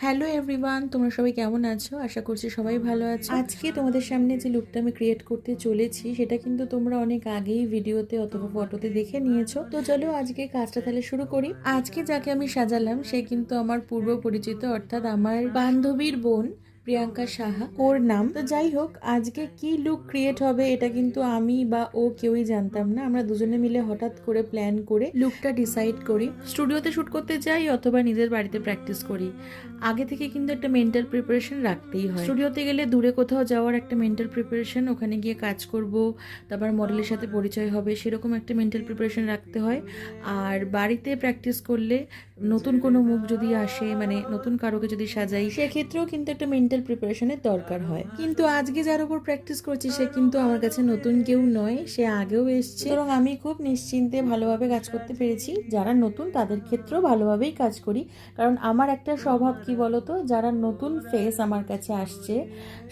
Hello everyone, তোমরা সবাই কেমন আছো? আশা করছি সবাই ভালো আছো। আজকে তোমাদের সামনে যে লুকটা আমি ক্রিয়েট করতে চলেছি সেটা কিন্তু তোমরা অনেক আগেই ভিডিওতে অথবা ফটোতে দেখে নিয়েছো। তো চলো আজকে কাজটা তাহলে শুরু করি। আজকে যাকে আমি সাজালাম সে কিন্তু আমার পূর্ব পরিচিত, অর্থাৎ আমার বান্ধবীর বোন প্রিয়াঙ্কা সাহা ওর নাম। তো যাই হোক, আজকে কি লুক ক্রিয়েট হবে এটা কিন্তু আমি বা ও কেউই জানতাম না। আমরা দুজনে মিলে হঠাৎ করে প্ল্যান করে লুকটা ডিসাইড করি। স্টুডিওতে শুট করতে যাই অথবা নিজের বাড়িতে প্র্যাকটিস করি, আগে থেকে কিন্তু একটা মেন্টাল প্রিপারেশন রাখতেই হয়। স্টুডিওতে গেলে দূরে কোথাও যাওয়ার একটা মেন্টাল প্রিপারেশন, ওখানে গিয়ে কাজ করব, তারপর মডেলের সাথে পরিচয় হবে, সেরকম একটা মেন্টাল প্রিপারেশন রাখতে হয়। আর বাড়িতে প্র্যাকটিস করলে নতুন কোনো মুখ যদি আসে, মানে নতুন কারোকে যদি সাজাই, সেক্ষেত্রেও কিন্তু একটা মেন্টাল প্রিপারেশনের দরকার হয়। কিন্তু আজকে যার উপর প্র্যাকটিস করছি সে কিন্তু আমার কাছে নতুন কেউ নয়, সে আগেও এসছে, এবং আমি খুব নিশ্চিন্তে ভালোভাবে কাজ করতে পেরেছি। যারা নতুন তাদের ক্ষেত্রেও ভালোভাবেই কাজ করি, কারণ আমার একটা স্বভাব কি বলতো, যারা নতুন ফেস আমার কাছে আসছে,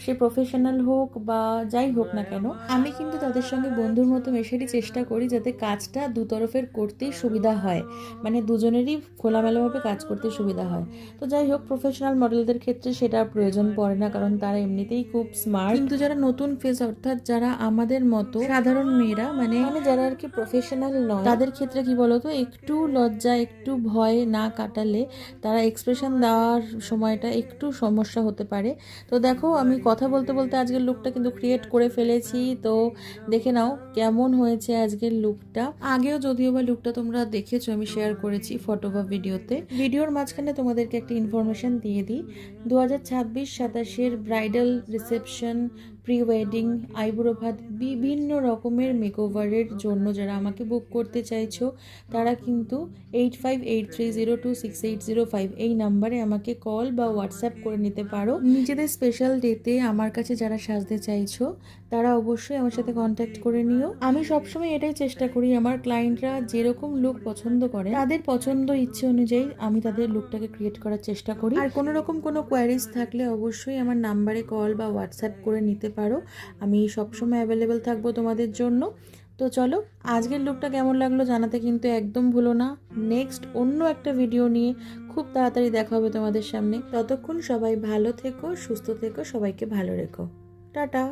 সে প্রফেশনাল হোক বা যাই হোক না কেন, আমি কিন্তু তাদের সঙ্গে বন্ধুর মতো মেশেরই চেষ্টা করি যাতে কাজটা দুতরফের করতেই সুবিধা হয়, মানে দুজনেরই খোলামেলাভাবে কাজ করতে সুবিধা হয়। তো যাই হোক, প্রফেশনাল মডেলদের ক্ষেত্রে সেটা প্রয়োজন পড়ে না, কারণ তারা এমনিতেই খুব স্মার্ট। কিন্তু যারা নতুন ফেস, অর্থাৎ যারা আমাদের মতো সাধারণ মেয়েরা, মানে যারা আর কি প্রফেশনাল নয়, তাদের ক্ষেত্রে কি বলতো, একটু লজ্জা একটু ভয় না কাটালে তারা এক্সপ্রেশন দেওয়ার সময়টা একটু সমস্যা হতে পারে। তো দেখো, আমি কথা বলতে বলতে আজকের লুকটা কিন্তু ক্রিয়েট করে ফেলেছি। তো দেখে নাও কেমন হয়েছে আজকের লুকটা। আগেও যদিও বা লুকটা তোমরা দেখেছো, আমি শেয়ার করেছি ফটো বা ভিডিওতে। ভিডিওর মাঝখানে তোমাদেরকে একটা ইনফরমেশন দিয়ে দিই। 2026-27 ব্রাইডাল রিসেপশন, প্রি ওয়েডিং, আইবুড়ো ভাত, বিভিন্ন রকমের মেকওভারের জন্য যারা আমাকে বুক করতে চাইছো, তারা কিন্তু 8583026805 এই নাম্বারে আমাকে কল বা হোয়াটসঅ্যাপ করে নিতে পারো। নিজেদের স্পেশাল ডেতে আমার কাছে যারা সাজতে চাইছো তারা অবশ্যই আমার সাথে কন্ট্যাক্ট করে নিও। আমি সবসময় এটাই চেষ্টা করি, আমার ক্লায়েন্টরা যেরকম লুক পছন্দ করে তাদের পছন্দ ইচ্ছে অনুযায়ী আমি তাদের লুকটাকে ক্রিয়েট করার চেষ্টা করি। আর কোনো রকম কোনো কোয়ারিজ থাকলে অবশ্যই আমার নাম্বারে কল বা হোয়াটসঅ্যাপ করে নিতে পারো। আমি সবসময় অ্যাভেলেবেল থাকবো তোমাদের জন্য। তো চলো, আজকের লুকটা কেমন লাগলো জানাতে কিন্তু একদম ভুলো না। নেক্সট অন্য একটা ভিডিও নিয়ে খুব তাড়াতাড়ি দেখা হবে তোমাদের সামনে। ততক্ষণ সবাই ভালো থেকো, সুস্থ থেকো, সবাইকে ভালো রেখো। টাটা।